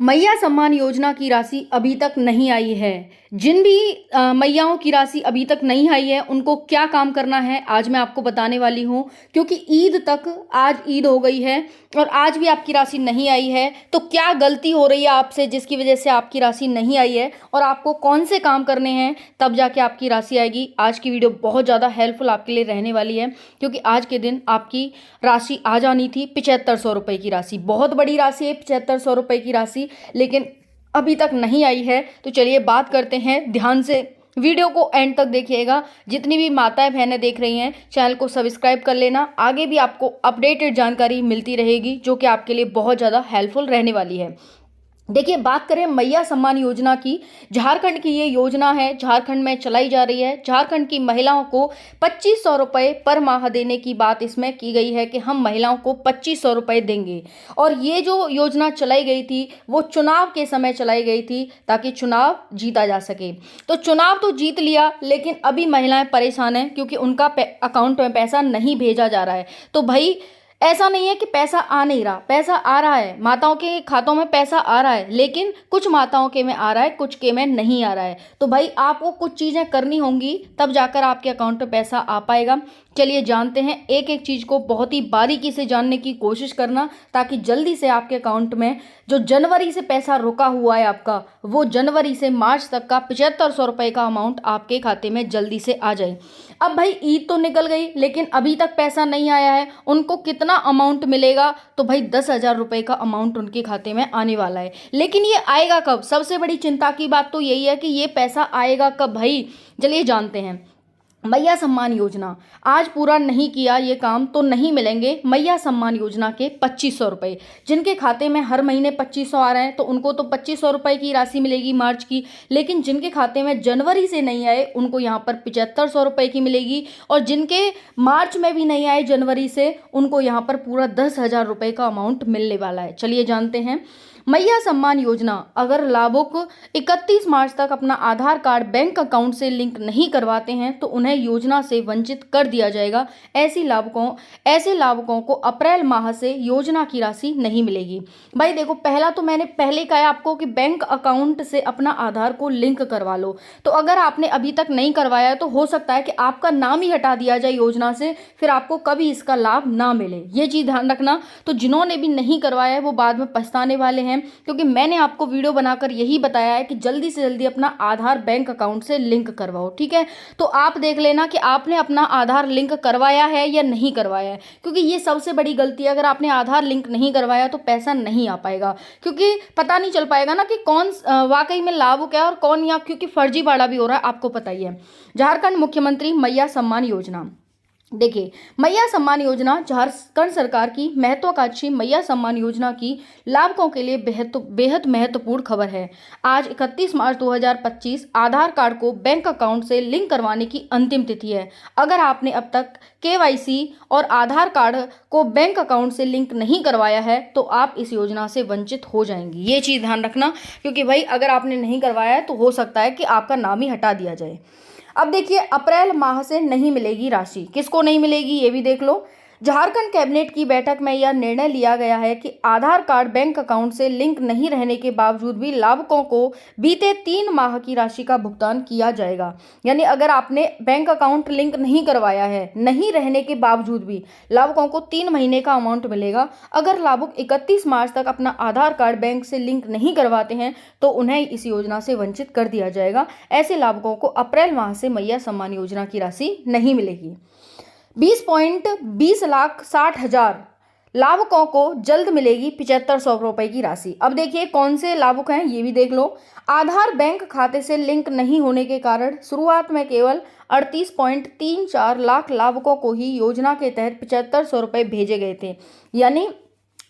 मैया सम्मान योजना की राशि अभी तक नहीं आई है। जिन भी मैयाओं की राशि अभी तक नहीं आई है उनको क्या काम करना है आज मैं आपको बताने वाली हूँ। क्योंकि ईद तक आज ईद हो गई है और आज भी आपकी राशि नहीं आई है, तो क्या गलती हो रही है आपसे जिसकी वजह से आपकी राशि नहीं आई है और आपको कौन से काम करने हैं तब जाके आपकी राशि आएगी। आज की वीडियो बहुत ज़्यादा हेल्पफुल आपके लिए रहने वाली है, क्योंकि आज के दिन आपकी राशि आ जानी थी 7500 रुपये की राशि। बहुत बड़ी राशि है 7500 रुपये की राशि, लेकिन अभी तक नहीं आई है। तो चलिए बात करते हैं, ध्यान से वीडियो को एंड तक देखिएगा। जितनी भी माताएं बहनें देख रही हैं चैनल को सब्सक्राइब कर लेना, आगे भी आपको अपडेटेड जानकारी मिलती रहेगी जो कि आपके लिए बहुत ज़्यादा हेल्पफुल रहने वाली है। देखिए, बात करें मैया सम्मान योजना की, झारखंड की ये योजना है, झारखंड में चलाई जा रही है। झारखंड की महिलाओं को 2500 रुपये पर माह देने की बात इसमें की गई है कि हम महिलाओं को 2500 रुपये देंगे। और ये जो योजना चलाई गई थी वो चुनाव के समय चलाई गई थी ताकि चुनाव जीता जा सके। तो चुनाव तो जीत लिया, लेकिन अभी महिलाएं परेशान हैं क्योंकि उनका अकाउंट में पैसा नहीं भेजा जा रहा है। तो भाई ऐसा नहीं है कि पैसा आ नहीं रहा, पैसा आ रहा है, माताओं के खातों में पैसा आ रहा है, लेकिन कुछ माताओं के में आ रहा है, कुछ के में नहीं आ रहा है। तो भाई आपको कुछ चीज़ें करनी होंगी तब जाकर आपके अकाउंट में पैसा आ पाएगा। चलिए जानते हैं, एक एक चीज़ को बहुत ही बारीकी से जानने की कोशिश करना ताकि जल्दी से आपके अकाउंट में जो जनवरी से पैसा रुका हुआ है आपका, वो जनवरी से मार्च तक का 7500 रुपये का अमाउंट आपके खाते में जल्दी से आ जाए। अब भाई ईद तो निकल गई लेकिन अभी तक पैसा नहीं आया है, उनको कितना अमाउंट मिलेगा? तो भाई 10,000 रुपये का अमाउंट उनके खाते में आने वाला है। लेकिन ये आएगा कब? सबसे बड़ी चिंता की बात तो यही है कि ये पैसा आएगा कब भाई। चलिए जानते हैं। मैया सम्मान योजना आज पूरा नहीं किया ये काम तो नहीं मिलेंगे मैया सम्मान योजना के 2500 रुपये। जिनके खाते में हर महीने 2500 आ रहे हैं तो उनको तो 2500 रुपये की राशि मिलेगी मार्च की, लेकिन जिनके खाते में जनवरी से नहीं आए उनको यहाँ पर 7500 रुपये की मिलेगी, और जिनके मार्च में भी नहीं आए जनवरी से उनको यहाँ पर पूरा 10,000 रुपये का अमाउंट मिलने वाला है। चलिए जानते हैं। मैया सम्मान योजना, अगर लाभुक 31 मार्च तक अपना आधार कार्ड बैंक अकाउंट से लिंक नहीं करवाते हैं तो उन्हें योजना से वंचित कर दिया जाएगा। ऐसे लाभुकों को अप्रैल माह से योजना की राशि नहीं मिलेगी। भाई देखो, पहला तो मैंने पहले कहा आपको कि बैंक अकाउंट से अपना आधार को लिंक करवा लो। तो अगर आपने अभी तक नहीं करवाया तो हो सकता है कि आपका नाम ही हटा दिया जाए योजना से, फिर आपको कभी इसका लाभ ना मिले। ये चीज़ ध्यान रखना। तो जिन्होंने भी नहीं करवाया है वो बाद में पछताने वाले हैं, क्योंकि मैंने आपको वीडियो बनाकर यही बताया है कि जल्दी से जल्दी अपना आधार बैंक अकाउंट से लिंक करवाओ। ठीक है, तो आप देख लेना कि आपने अपना आधार लिंक करवाया है या नहीं करवाया है, क्योंकि ये सबसे बड़ी गलती है। अगर आपने आधार लिंक नहीं करवाया तो पैसा नहीं आ पाएगा, क्योंकि पता नहीं चल पाएगा ना कि कौन वाकई में लाभुक है और कौन, या क्योंकि फर्जीवाड़ा भी हो रहा है, आपको पता ही है। झारखंड मुख्यमंत्री मैया सम्मान योजना, देखिए, मैया सम्मान योजना झारखंड सरकार की महत्वाकांक्षी मैया सम्मान योजना की लाभुकों के लिए बेहद महत्वपूर्ण खबर है। आज 31 मार्च 2025 आधार कार्ड को बैंक अकाउंट से लिंक करवाने की अंतिम तिथि है। अगर आपने अब तक केवाईसी और आधार कार्ड को बैंक अकाउंट से लिंक नहीं करवाया है तो आप इस योजना से वंचित हो जाएंगी। ये चीज़ ध्यान रखना, क्योंकि भाई अगर आपने नहीं करवाया है तो हो सकता है कि आपका नाम ही हटा दिया जाए। अब देखिए, अप्रैल माह से नहीं मिलेगी राशि, किसको नहीं मिलेगी ये भी देख लो। झारखंड कैबिनेट की बैठक में यह निर्णय लिया गया है कि आधार कार्ड बैंक अकाउंट से लिंक नहीं रहने के बावजूद भी लाभुकों को बीते 3 माह की राशि का भुगतान किया जाएगा। यानी अगर आपने बैंक अकाउंट लिंक नहीं करवाया है, नहीं रहने के बावजूद भी लाभुकों को 3 महीने का अमाउंट मिलेगा। अगर लाभुक 31 मार्च तक अपना आधार कार्ड बैंक से लिंक नहीं करवाते हैं तो उन्हें इस योजना से वंचित कर दिया जाएगा। ऐसे लाभुकों को अप्रैल माह से मैया सम्मान योजना की राशि नहीं मिलेगी। 20 लाख 60 हजार लाभुकों को जल्द मिलेगी 7500 रुपये की राशि। अब देखिए कौन से लाभुक हैं ये भी देख लो। आधार बैंक खाते से लिंक नहीं होने के कारण शुरुआत में केवल 38.34 लाख लाभुकों को ही योजना के तहत 7500 रुपये भेजे गए थे। यानी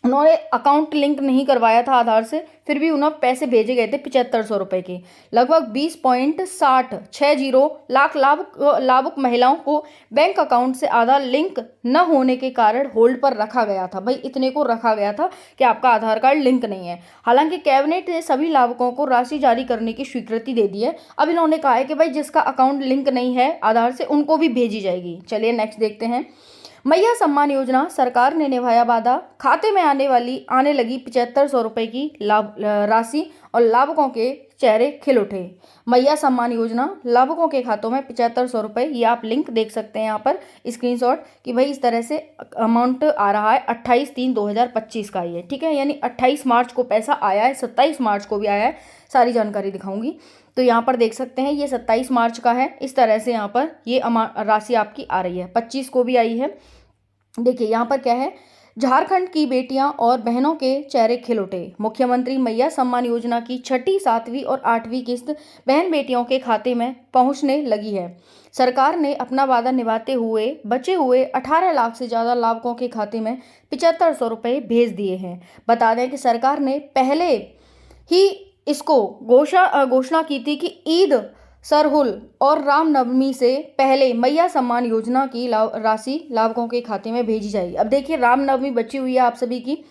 उन्होंने अकाउंट लिंक नहीं करवाया था आधार से, फिर भी उन्हें पैसे भेजे गए थे 7500 रुपये के। लगभग 20.60 लाख लाभुक महिलाओं को बैंक अकाउंट से आधार लिंक न होने के कारण होल्ड पर रखा गया था। भाई इतने को रखा गया था कि आपका आधार कार्ड लिंक नहीं है। हालांकि कैबिनेट ने सभी लाभुकों को राशि जारी करने की स्वीकृति दे दी है। अब इन्होंने कहा है कि भाई जिसका अकाउंट लिंक नहीं है आधार से उनको भी भेजी जाएगी। चलिए नेक्स्ट देखते हैं। मैया सम्मान योजना, सरकार ने निभाया वादा, खाते में आने लगी 7500 रुपए की लाभ राशि और लाभुकों के चेहरे खिल उठे। मैया सम्मान योजना, लाभुकों के खातों में 7500 रुपए, ये आप लिंक देख सकते हैं यहाँ पर स्क्रीनशॉट कि भाई इस तरह से अमाउंट आ रहा है 28/3/2025 का ये, ठीक है। यानी 28 मार्च को पैसा आया है, 27 मार्च को भी आया है, सारी जानकारी दिखाऊंगी। तो यहाँ पर देख सकते हैं ये 27 मार्च का है, इस तरह से यहाँ पर ये राशि आपकी आ रही है। 25 को भी आई है। देखिए यहाँ पर क्या है, झारखंड की बेटियां और बहनों के चेहरे खिल उठे। मुख्यमंत्री मैया सम्मान योजना की छठी, 7वीं और 8वीं किस्त बहन बेटियों के खाते में पहुंचने लगी है। सरकार ने अपना वादा निभाते हुए बचे हुए 18 लाख से ज़्यादा लाभुकों के खाते में 7500 रुपये भेज दिए हैं। बता दें कि सरकार ने पहले ही इसको घोषणा की थी कि ईद, सरहुल और रामनवमी से पहले मैया सम्मान योजना की राशि लाभुकों के खाते में भेजी जाएगी। अब देखिए रामनवमी बची हुई है आप सभी की।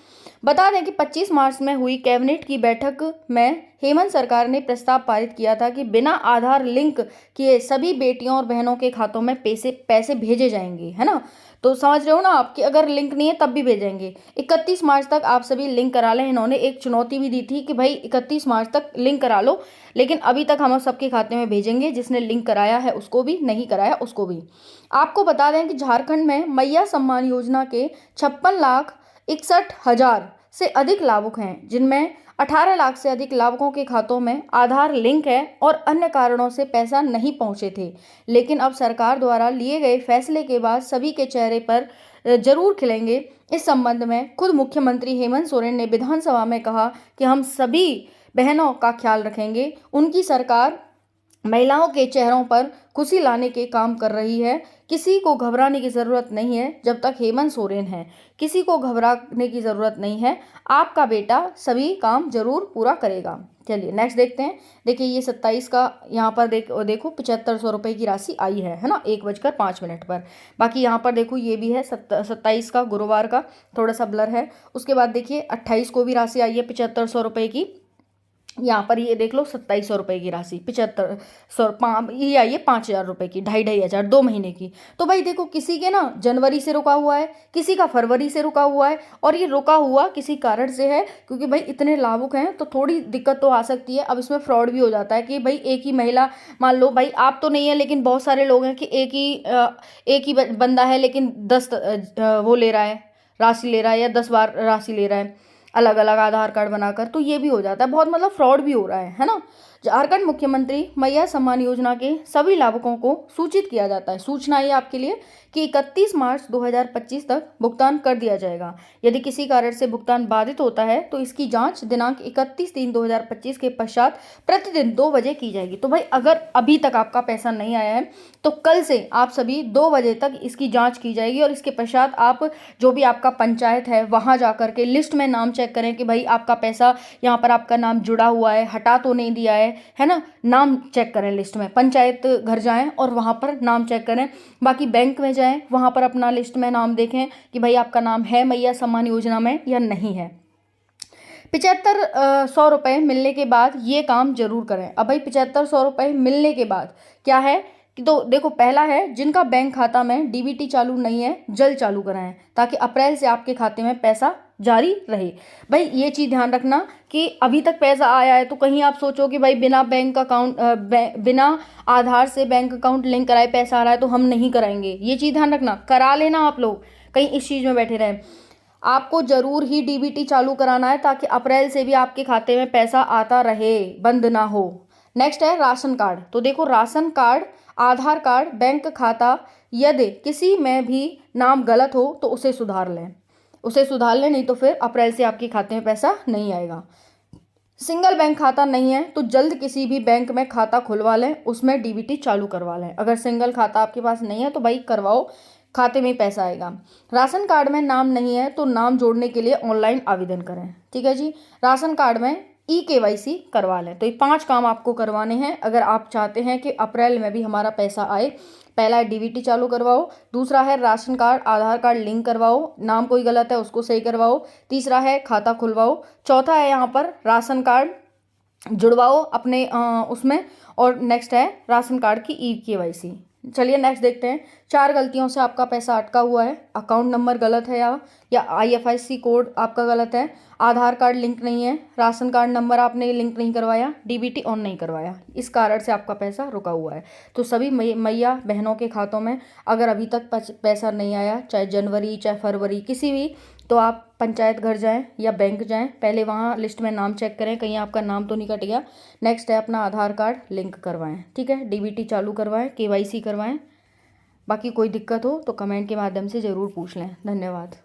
बता दें कि 25 मार्च में हुई कैबिनेट की बैठक में हेमंत सरकार ने प्रस्ताव पारित किया था कि बिना आधार लिंक किए सभी बेटियों और बहनों के खातों में पैसे भेजे जाएंगे, है ना। तो समझ रहे हो ना आप कि अगर लिंक नहीं है तब भी भेजेंगे। 31 मार्च तक आप सभी लिंक करा लें। इन्होंने एक चुनौती भी दी थी कि भाई 31 मार्च तक लिंक करा लो, लेकिन अभी तक हम सबके खाते में भेजेंगे, जिसने लिंक कराया है उसको भी, नहीं कराया उसको भी। आपको बता दें कि झारखंड में मैया सम्मान योजना के 56,61,000 से अधिक लाभुक हैं, जिनमें 18 लाख से अधिक लाभुकों के खातों में आधार लिंक है और अन्य कारणों से पैसा नहीं पहुंचे थे। लेकिन अब सरकार द्वारा लिए गए फैसले के बाद सभी के चेहरे पर जरूर खिलेंगे। इस संबंध में खुद मुख्यमंत्री हेमंत सोरेन ने विधानसभा में कहा कि हम सभी बहनों का ख्याल रखेंगे। उनकी सरकार महिलाओं के चेहरों पर खुशी लाने के काम कर रही है। किसी को घबराने की ज़रूरत नहीं है जब तक हेमंत सोरेन है। किसी को घबराने की ज़रूरत नहीं है, आपका बेटा सभी काम जरूर पूरा करेगा। चलिए नेक्स्ट देखते हैं। देखिए ये 27 का यहाँ पर देखो 7500 रुपये की राशि आई है ना, 1:05 पर। बाकी यहाँ पर देखो ये भी है 27 का, गुरुवार का, थोड़ा सा ब्लर है। उसके बाद देखिए 28 को भी राशि आई है 7500 रुपये की। यहाँ पर ये देख लो 2700 रुपये की राशि, 7500 ये आई है 5000 रुपये की, 2500 2 महीने की। तो भाई देखो किसी के ना जनवरी से रुका हुआ है, किसी का फरवरी से रुका हुआ है, और ये रुका हुआ किसी कारण से है क्योंकि भाई इतने लाभुक हैं तो थोड़ी दिक्कत तो आ सकती है। अब इसमें फ्रॉड भी हो जाता है कि भाई एक ही महिला, मान लो भाई आप तो नहीं है लेकिन बहुत सारे लोग हैं कि एक ही बंदा है लेकिन 10 वो ले रहा है, राशि ले रहा है, या 10 बार राशि ले रहा है अलग अलग आधार कार्ड बनाकर, तो ये भी हो जाता है बहुत, मतलब फ्रॉड भी हो रहा है ना। झारखंड मुख्यमंत्री मैया सम्मान योजना के सभी लाभुकों को सूचित किया जाता है। सूचना ये आपके लिए कि 31 मार्च 2025 तक भुगतान कर दिया जाएगा। यदि किसी कारण से भुगतान बाधित होता है तो इसकी जांच दिनांक 31/3/2025 के पश्चात प्रतिदिन 2 बजे की जाएगी। तो भाई अगर अभी तक आपका पैसा नहीं आया है तो कल से आप सभी 2 बजे तक इसकी जाँच की जाएगी, और इसके पश्चात आप जो भी आपका पंचायत है वहाँ जा कर के लिस्ट में नाम चेक करें कि भाई आपका पैसा यहाँ पर आपका नाम जुड़ा हुआ है, हटा तो नहीं दिया है ना। नाम चेक करें लिस्ट में, पंचायत घर जाएं और वहाँ पर नाम चेक करें। बाकी बैंक में जाएं, वहाँ पर अपना लिस्ट में नाम देखें कि भाई आपका नाम है मैया सम्मान योजना में या नहीं है। 7500 रुपये मिलने के बाद ये काम जरूर करें। अब भाई 7500 रुपये मिलने के बाद क्या है कि तो देखो, पहला है जिनका बैंक खाता में डीबीटी चालू नहीं है जल्द चालू कराएं ताकि अप्रैल से आपके खाते में पैसा जारी रहे। भाई ये चीज़ ध्यान रखना कि अभी तक पैसा आया है तो कहीं आप सोचो कि भाई बिना बैंक अकाउंट बिना आधार से बैंक अकाउंट लिंक कराए पैसा आ रहा है तो हम नहीं कराएंगे। ये चीज़ ध्यान रखना, करा लेना आप लोग, कहीं इस चीज़ में बैठे रहें। आपको जरूर ही डीबीटी चालू कराना है ताकि अप्रैल से भी आपके खाते में पैसा आता रहे, बंद ना हो। नेक्स्ट है राशन कार्ड। तो देखो राशन कार्ड, आधार कार्ड, बैंक खाता, यदि किसी में भी नाम गलत हो तो उसे सुधार लें, नहीं तो फिर अप्रैल से आपके खाते में पैसा नहीं आएगा। सिंगल बैंक खाता नहीं है तो जल्द किसी भी बैंक में खाता खुलवा लें, उसमें डीबीटी चालू करवा लें। अगर सिंगल खाता आपके पास नहीं है तो भाई करवाओ, खाते में पैसा आएगा। राशन कार्ड में नाम नहीं है तो नाम जोड़ने के लिए ऑनलाइन आवेदन करें, ठीक है जी। राशन कार्ड में KYC करवा लें। तो ये 5 काम आपको करवाने हैं अगर आप चाहते हैं कि अप्रैल में भी हमारा पैसा आए। पहला है डीबीटी चालू करवाओ, दूसरा है राशन कार्ड आधार कार्ड लिंक करवाओ, नाम कोई गलत है उसको सही करवाओ, तीसरा है खाता खुलवाओ, चौथा है यहाँ पर राशन कार्ड जुड़वाओ अपने उसमें, और नेक्स्ट है राशन कार्ड की KYC। चलिए नेक्स्ट देखते हैं। 4 गलतियों से आपका पैसा अटका हुआ है। अकाउंट नंबर गलत है या IFIC कोड आपका गलत है, आधार कार्ड लिंक नहीं है, राशन कार्ड नंबर आपने लिंक नहीं करवाया, DBT ऑन नहीं करवाया, इस कारण से आपका पैसा रुका हुआ है। तो सभी मैया बहनों के खातों में अगर अभी तक पैसा नहीं आया, चाहे जनवरी चाहे फरवरी किसी भी, तो आप पंचायत घर जाएं या बैंक जाएं, पहले वहाँ लिस्ट में नाम चेक करें कहीं आपका नाम तो नहीं कट गया। नेक्स्ट है अपना आधार कार्ड लिंक करवाएं, ठीक है, DBT चालू करवाएं, KYC करवाएं। बाकी कोई दिक्कत हो तो कमेंट के माध्यम से ज़रूर पूछ लें। धन्यवाद।